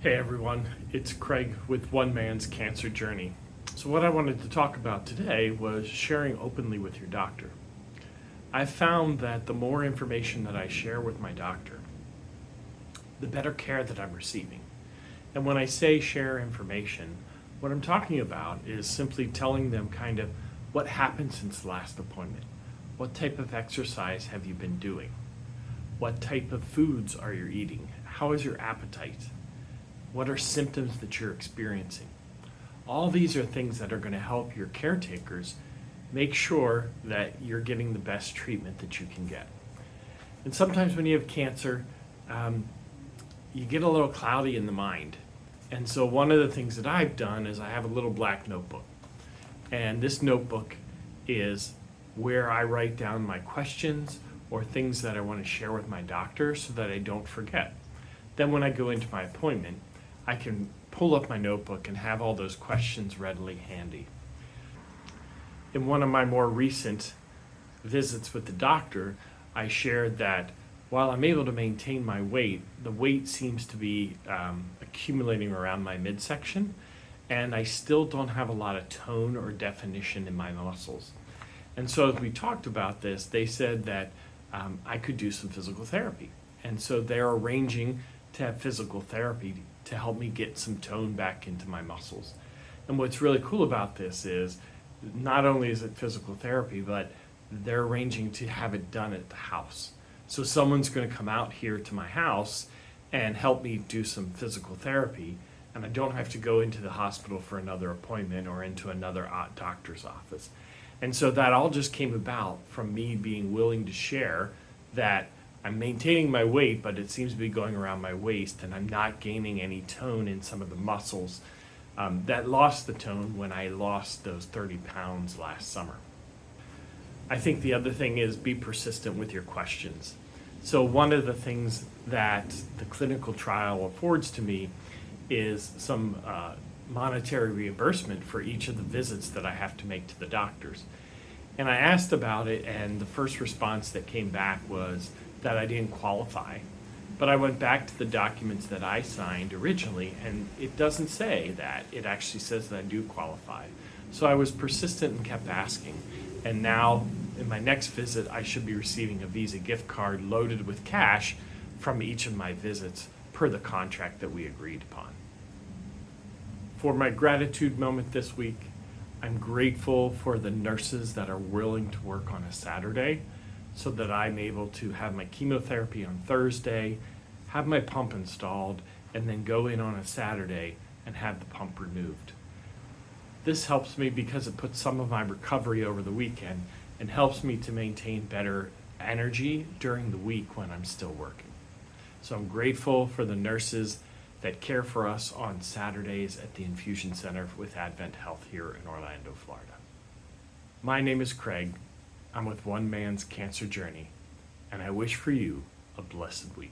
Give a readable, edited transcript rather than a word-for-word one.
Hey everyone, it's Craig with One Man's Cancer Journey. So what I wanted to talk about today was sharing openly with your doctor. I've found that the more information that I share with my doctor, the better care that I'm receiving. And when I say share information, what I'm talking about is simply telling them kind of what happened since the last appointment. What type of exercise have you been doing? What type of foods are you eating? How is your appetite? What are symptoms that you're experiencing? All these are things that are going to help your caretakers make sure that you're getting the best treatment that you can get. And sometimes when you have cancer, you get a little cloudy in the mind. And so one of the things that I've done is I have a little black notebook. And this notebook is where I write down my questions or things that I want to share with my doctor so that I don't forget. Then when I go into my appointment, I can pull up my notebook and have all those questions readily handy. In one of my more recent visits with the doctor, I shared that while I'm able to maintain my weight, the weight seems to be accumulating around my midsection, and I still don't have a lot of tone or definition in my muscles. And so as we talked about this, they said that I could do some physical therapy. And so they're arranging to have physical therapy to help me get some tone back into my muscles. And what's really cool about this is not only is it physical therapy, but they're arranging to have it done at the house. So someone's going to come out here to my house and help me do some physical therapy, and I don't have to go into the hospital for another appointment or into another doctor's office. And so that all just came about from me being willing to share that I'm maintaining my weight, but it seems to be going around my waist, and I'm not gaining any tone in some of the muscles that lost the tone when I lost those 30 pounds last summer. I think the other thing is be persistent with your questions. So one of the things that the clinical trial affords to me is some monetary reimbursement for each of the visits that I have to make to the doctors. And I asked about it, and the first response that came back was that I didn't qualify. But I went back to the documents that I signed originally, and it doesn't say that. It actually says that I do qualify. So I was persistent and kept asking. And now, in my next visit, I should be receiving a Visa gift card loaded with cash from each of my visits per the contract that we agreed upon. For my gratitude moment this week, I'm grateful for the nurses that are willing to work on a Saturday so that I'm able to have my chemotherapy on Thursday, have my pump installed, and then go in on a Saturday and have the pump removed. This helps me because it puts some of my recovery over the weekend and helps me to maintain better energy during the week when I'm still working. So I'm grateful for the nurses that care for us on Saturdays at the Infusion Center with Advent Health here in Orlando, Florida. My name is Craig. I'm with One Man's Cancer Journey, and I wish for you a blessed week.